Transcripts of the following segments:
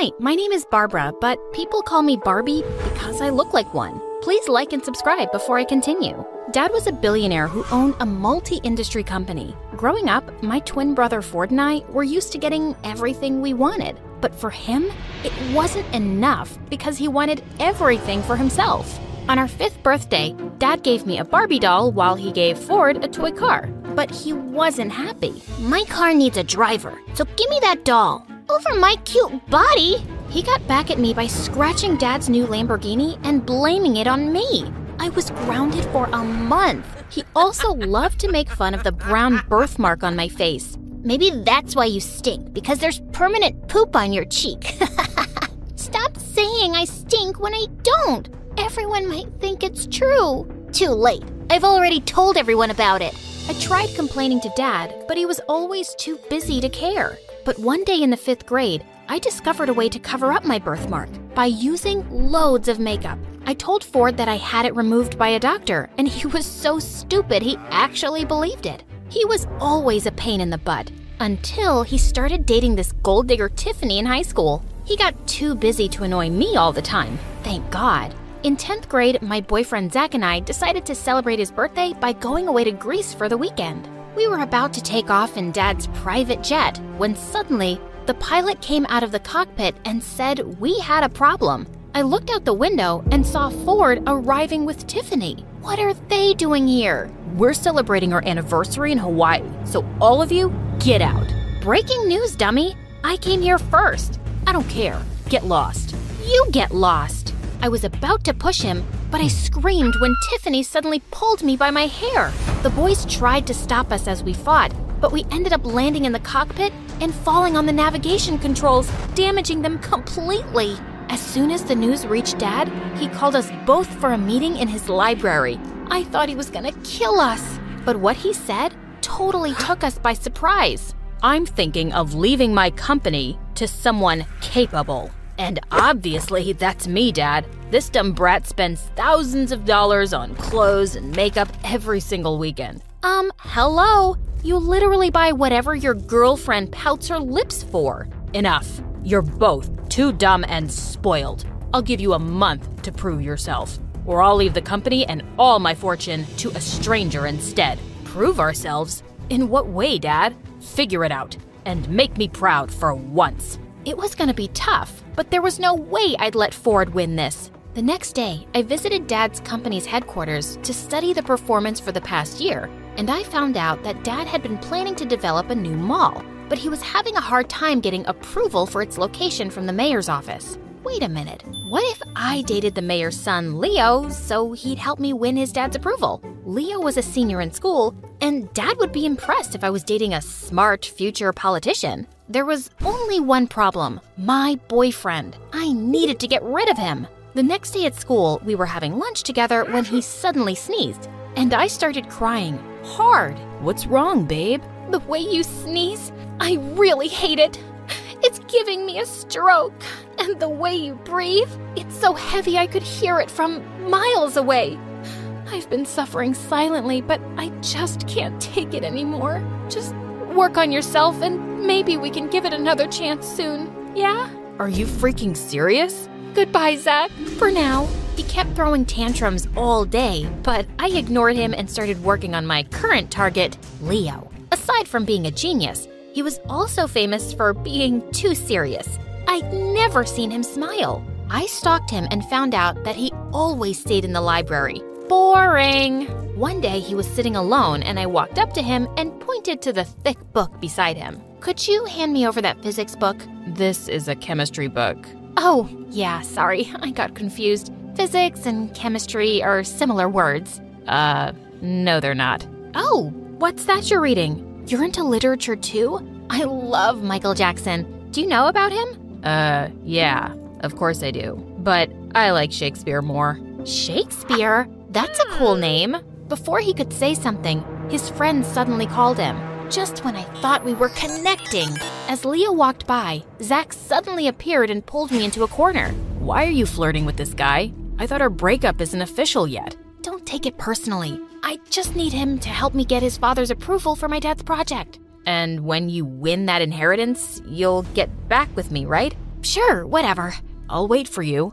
Hi, my name is Barbara, but people call me Barbie because I look like one. Please like and subscribe before I continue. Dad was a billionaire who owned a multi-industry company. Growing up, my twin brother Ford and I were used to getting everything we wanted. But for him, it wasn't enough because he wanted everything for himself. On our 5th birthday, Dad gave me a Barbie doll while he gave Ford a toy car. But he wasn't happy. My car needs a driver, so give me that doll. Over my cute body! He got back at me by scratching Dad's new Lamborghini and blaming it on me. I was grounded for a month. He also loved to make fun of the brown birthmark on my face. Maybe that's why you stink, because there's permanent poop on your cheek. Stop saying I stink when I don't. Everyone might think it's true. Too late. I've already told everyone about it. I tried complaining to Dad, but he was always too busy to care. But one day in the 5th grade, I discovered a way to cover up my birthmark by using loads of makeup. I told Ford that I had it removed by a doctor, and he was so stupid he actually believed it. He was always a pain in the butt, until he started dating this gold digger Tiffany in high school. He got too busy to annoy me all the time, thank God. In 10th grade, my boyfriend Zach and I decided to celebrate his birthday by going away to Greece for the weekend. We were about to take off in Dad's private jet when suddenly the pilot came out of the cockpit and said we had a problem. I looked out the window and saw Ford arriving with Tiffany. What are they doing here? We're celebrating our anniversary in Hawaii, so all of you, get out. Breaking news, dummy. I came here first. I don't care. Get lost. You get lost. I was about to push him, but I screamed when Tiffany suddenly pulled me by my hair. The boys tried to stop us as we fought, but we ended up landing in the cockpit and falling on the navigation controls, damaging them completely. As soon as the news reached Dad, he called us both for a meeting in his library. I thought he was gonna kill us, but what he said totally took us by surprise. I'm thinking of leaving my company to someone capable. And obviously, that's me, Dad. This dumb brat spends thousands of dollars on clothes and makeup every single weekend. Hello? You literally buy whatever your girlfriend pouts her lips for. Enough. You're both too dumb and spoiled. I'll give you a month to prove yourself, or I'll leave the company and all my fortune to a stranger instead. Prove ourselves? In what way, Dad? Figure it out, and make me proud for once. It was gonna be tough, but there was no way I'd let Ford win this. The next day, I visited Dad's company's headquarters to study the performance for the past year, and I found out that Dad had been planning to develop a new mall, but he was having a hard time getting approval for its location from the mayor's office. Wait a minute, what if I dated the mayor's son, Leo, so he'd help me win his dad's approval? Leo was a senior in school, and Dad would be impressed if I was dating a smart future politician. There was only one problem, my boyfriend. I needed to get rid of him. The next day at school, we were having lunch together when he suddenly sneezed, and I started crying hard. What's wrong, babe? The way you sneeze, I really hate it. It's giving me a stroke. And the way you breathe, it's so heavy I could hear it from miles away. I've been suffering silently, but I just can't take it anymore. Just work on yourself and maybe we can give it another chance soon, yeah? Are you freaking serious? Goodbye, Zach, for now. He kept throwing tantrums all day, but I ignored him and started working on my current target, Leo. Aside from being a genius, he was also famous for being too serious. I'd never seen him smile. I stalked him and found out that he always stayed in the library. Boring. One day he was sitting alone and I walked up to him and pointed to the thick book beside him. Could you hand me over that physics book? This is a chemistry book. Oh, yeah, sorry, I got confused. Physics and chemistry are similar words. No they're not. Oh, what's that you're reading? You're into literature too? I love Michael Jackson. Do you know about him? Yeah, of course I do. But I like Shakespeare more. Shakespeare? That's a cool name. Before he could say something, his friend suddenly called him. Just when I thought we were connecting. As Leo walked by, Zach suddenly appeared and pulled me into a corner. Why are you flirting with this guy? I thought our breakup isn't official yet. Don't take it personally. I just need him to help me get his father's approval for my dad's project. And when you win that inheritance, you'll get back with me, right? Sure, whatever. I'll wait for you.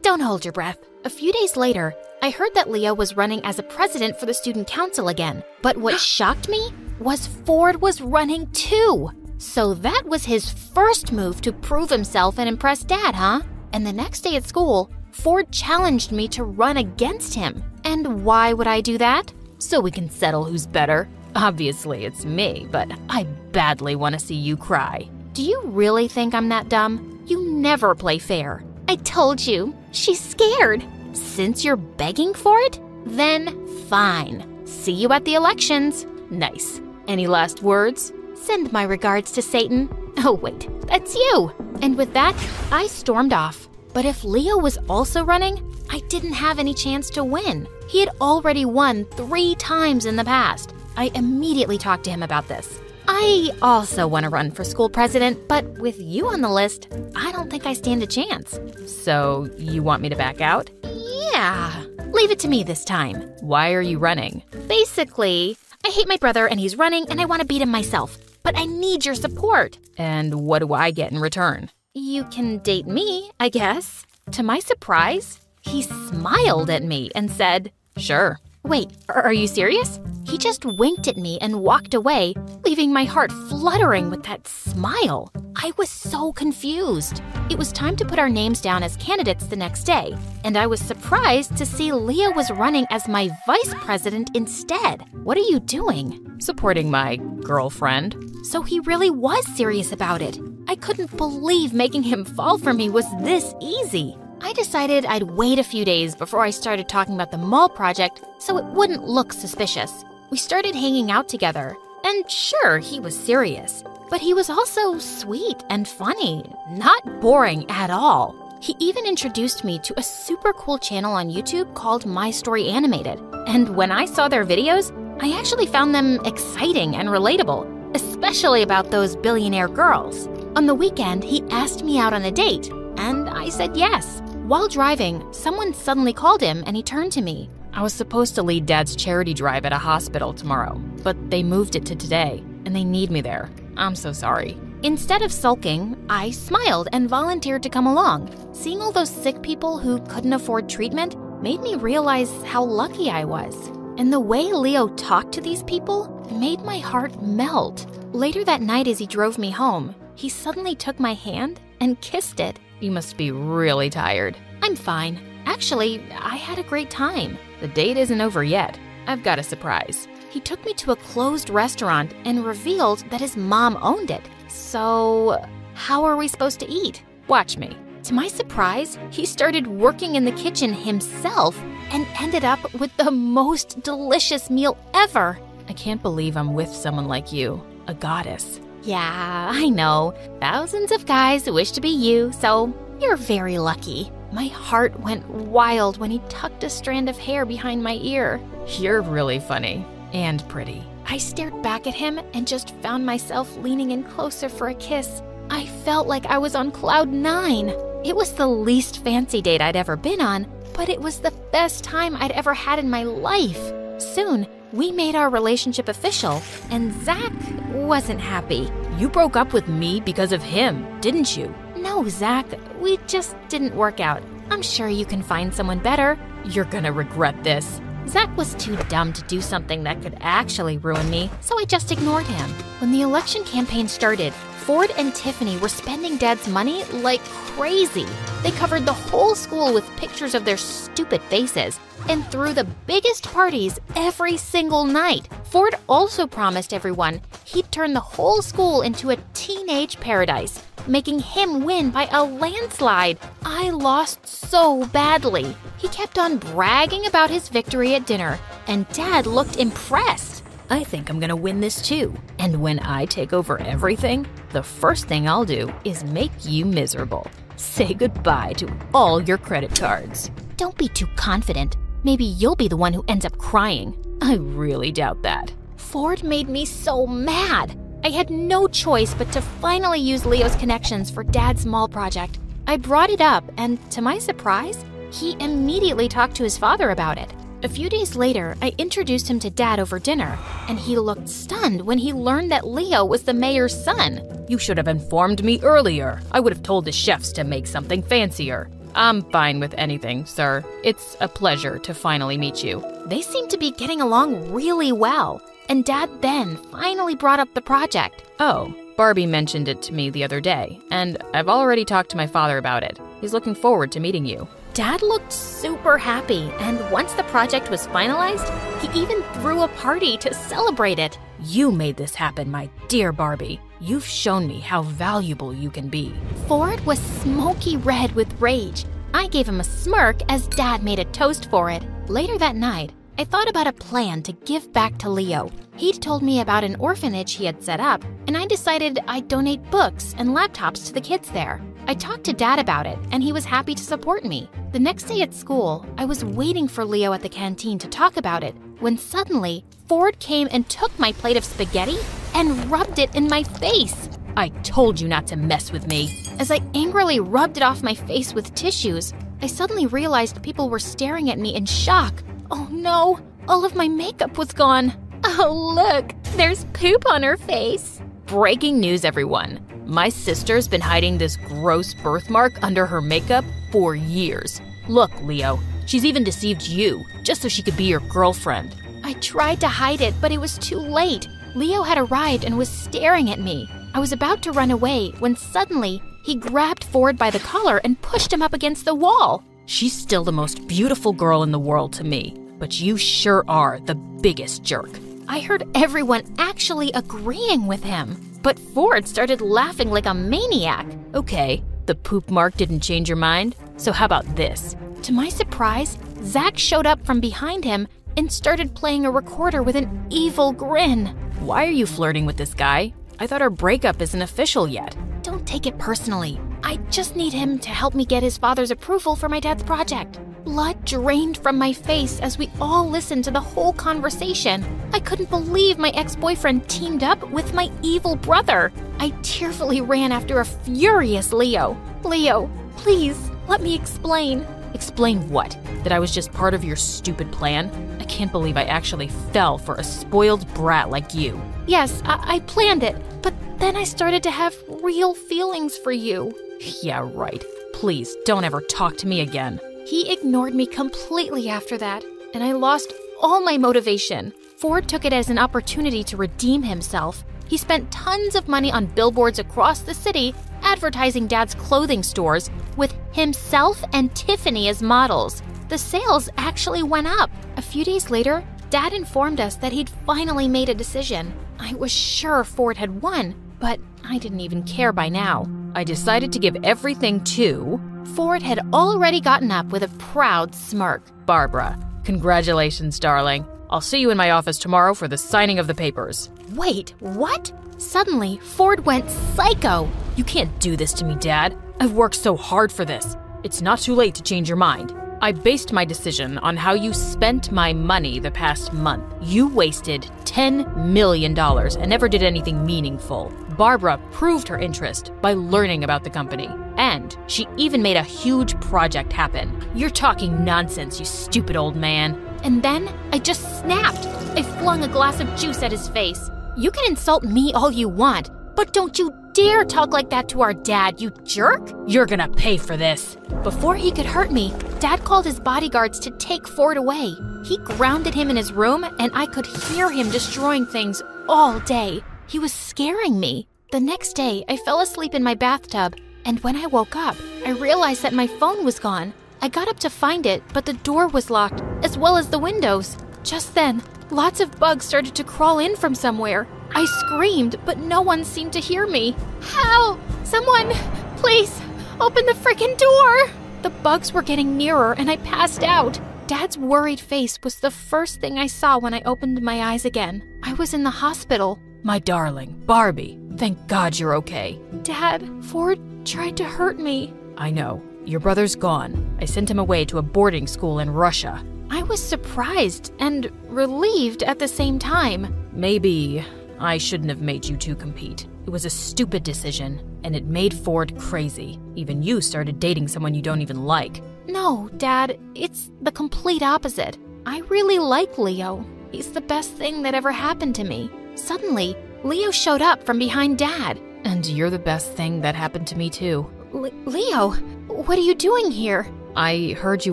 Don't hold your breath. A few days later, I heard that Leo was running as a president for the student council again. But what shocked me was Ford was running too. So that was his first move to prove himself and impress Dad, huh? And the next day at school, Ford challenged me to run against him. And why would I do that? So we can settle who's better. Obviously, it's me, but I badly want to see you cry. Do you really think I'm that dumb? You never play fair. I told you, she's scared. Since you're begging for it, then fine. See you at the elections. Nice. Any last words? Send my regards to Satan. Oh wait, that's you. And with that, I stormed off. But if Leo was also running, I didn't have any chance to win. He had already won 3 times in the past. I immediately talked to him about this. I also want to run for school president, but with you on the list, I don't think I stand a chance. So you want me to back out? Yeah. Leave it to me this time. Why are you running? Basically, I hate my brother and he's running and I want to beat him myself. But I need your support. And what do I get in return? You can date me, I guess. To my surprise, he smiled at me and said, sure. Wait, are you serious? He just winked at me and walked away, leaving my heart fluttering with that smile. I was so confused. It was time to put our names down as candidates the next day, and I was surprised to see Leo was running as my vice president instead. What are you doing? Supporting my girlfriend. So he really was serious about it. I couldn't believe making him fall for me was this easy. I decided I'd wait a few days before I started talking about the mall project so it wouldn't look suspicious. We started hanging out together, and sure, he was serious, but he was also sweet and funny, not boring at all. He even introduced me to a super cool channel on YouTube called My Story Animated, and when I saw their videos, I actually found them exciting and relatable, especially about those billionaire girls. On the weekend, he asked me out on a date, and I said yes. While driving, someone suddenly called him and he turned to me. I was supposed to lead Dad's charity drive at a hospital tomorrow, but they moved it to today, and they need me there. I'm so sorry. Instead of sulking, I smiled and volunteered to come along. Seeing all those sick people who couldn't afford treatment made me realize how lucky I was. And the way Leo talked to these people made my heart melt. Later that night as he drove me home, he suddenly took my hand and kissed it. You must be really tired. I'm fine. Actually, I had a great time. The date isn't over yet. I've got a surprise. He took me to a closed restaurant and revealed that his mom owned it. So, how are we supposed to eat? Watch me. To my surprise, he started working in the kitchen himself and ended up with the most delicious meal ever. I can't believe I'm with someone like you, a goddess. Yeah, I know. Thousands of guys wish to be you, so you're very lucky. My heart went wild when he tucked a strand of hair behind my ear. You're really funny and pretty. I stared back at him and just found myself leaning in closer for a kiss. I felt like I was on cloud 9. It was the least fancy date I'd ever been on, but it was the best time I'd ever had in my life. Soon, we made our relationship official, and Zach wasn't happy. You broke up with me because of him, didn't you? No, Zach, we just didn't work out. I'm sure you can find someone better. You're gonna regret this. Zach was too dumb to do something that could actually ruin me, so I just ignored him. When the election campaign started, Ford and Tiffany were spending Dad's money like crazy. They covered the whole school with pictures of their stupid faces and threw the biggest parties every single night. Ford also promised everyone he'd turn the whole school into a teenage paradise, making him win by a landslide. I lost so badly. He kept on bragging about his victory at dinner, and Dad looked impressed. I think I'm gonna win this too. And when I take over everything, the first thing I'll do is make you miserable. Say goodbye to all your credit cards. Don't be too confident. Maybe you'll be the one who ends up crying. I really doubt that. Ford made me so mad. I had no choice but to finally use Leo's connections for Dad's mall project. I brought it up, and to my surprise, he immediately talked to his father about it. A few days later, I introduced him to Dad over dinner, and he looked stunned when he learned that Leo was the mayor's son. You should have informed me earlier. I would have told the chefs to make something fancier. I'm fine with anything, sir. It's a pleasure to finally meet you. They seemed to be getting along really well, and Dad then finally brought up the project. Oh, Barbie mentioned it to me the other day, and I've already talked to my father about it. He's looking forward to meeting you. Dad looked super happy, and once the project was finalized, he even threw a party to celebrate it. You made this happen, my dear Barbie. You've shown me how valuable you can be. Ford was smoky red with rage. I gave him a smirk as Dad made a toast for it. Later that night, I thought about a plan to give back to Leo. He'd told me about an orphanage he had set up, and I decided I'd donate books and laptops to the kids there. I talked to Dad about it, and he was happy to support me. The next day at school, I was waiting for Leo at the canteen to talk about it, when suddenly, Ford came and took my plate of spaghetti and rubbed it in my face. I told you not to mess with me. As I angrily rubbed it off my face with tissues, I suddenly realized people were staring at me in shock. Oh no, all of my makeup was gone. Oh look, there's poop on her face. Breaking news, everyone. My sister's been hiding this gross birthmark under her makeup for years. Look, Leo, she's even deceived you, just so she could be your girlfriend. I tried to hide it, but it was too late. Leo had arrived and was staring at me. I was about to run away when suddenly he grabbed Ford by the collar and pushed him up against the wall. She's still the most beautiful girl in the world to me, but you sure are the biggest jerk. I heard everyone actually agreeing with him, but Ford started laughing like a maniac. Okay, the poop mark didn't change your mind, so how about this? To my surprise, Zach showed up from behind him and started playing a recorder with an evil grin. Why are you flirting with this guy? I thought our breakup isn't official yet. Don't take it personally. I just need him to help me get his father's approval for my dad's project. Blood drained from my face as we all listened to the whole conversation. I couldn't believe my ex-boyfriend teamed up with my evil brother. I tearfully ran after a furious Leo. Leo, please, let me explain. Explain what? That I was just part of your stupid plan? I can't believe I actually fell for a spoiled brat like you. Yes, I planned it, but then I started to have real feelings for you. Yeah, right. Please, don't ever talk to me again. He ignored me completely after that, and I lost all my motivation. Ford took it as an opportunity to redeem himself. He spent tons of money on billboards across the city advertising Dad's clothing stores with himself and Tiffany as models. The sales actually went up. A few days later, Dad informed us that he'd finally made a decision. I was sure Ford had won, but I didn't even care by now. I decided to give everything to... Ford had already gotten up with a proud smirk. Barbara, congratulations, darling. I'll see you in my office tomorrow for the signing of the papers. Wait, what? Suddenly, Ford went psycho. You can't do this to me, Dad. I've worked so hard for this. It's not too late to change your mind. I based my decision on how you spent my money the past month. You wasted $10 million and never did anything meaningful. Barbara proved her interest by learning about the company. And she even made a huge project happen. You're talking nonsense, you stupid old man. And then I just snapped. I flung a glass of juice at his face. You can insult me all you want, but don't you dare talk like that to our dad, you jerk! You're gonna pay for this. Before he could hurt me, Dad called his bodyguards to take Ford away. He grounded him in his room, and I could hear him destroying things all day. He was scaring me. The next day, I fell asleep in my bathtub, and when I woke up, I realized that my phone was gone. I got up to find it, but the door was locked, as well as the windows. Just then, lots of bugs started to crawl in from somewhere. I screamed, but no one seemed to hear me. Help! Someone, please, open the frickin' door! The bugs were getting nearer, and I passed out. Dad's worried face was the first thing I saw when I opened my eyes again. I was in the hospital. My darling, Barbie, thank God you're okay. Dad, Ford tried to hurt me. I know. Your brother's gone. I sent him away to a boarding school in Russia. I was surprised and relieved at the same time. Maybe I shouldn't have made you two compete. It was a stupid decision, and it made Ford crazy. Even you started dating someone you don't even like. No, Dad, it's the complete opposite. I really like Leo. He's the best thing that ever happened to me. Suddenly, Leo showed up from behind Dad. And you're the best thing that happened to me, too. Leo, what are you doing here? I heard you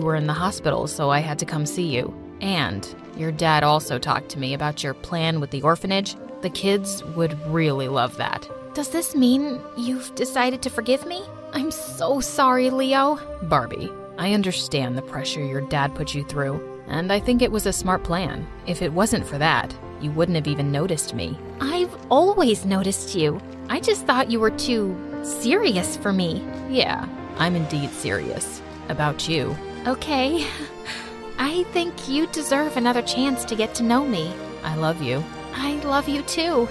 were in the hospital, so I had to come see you. And your dad also talked to me about your plan with the orphanage. The kids would really love that. Does this mean you've decided to forgive me? I'm so sorry, Leo. Barbie, I understand the pressure your dad put you through, and I think it was a smart plan. If it wasn't for that, you wouldn't have even noticed me. I've always noticed you. I just thought you were too serious for me. Yeah, I'm indeed serious. About you. Okay. I think you deserve another chance to get to know me. I love you. I love you too.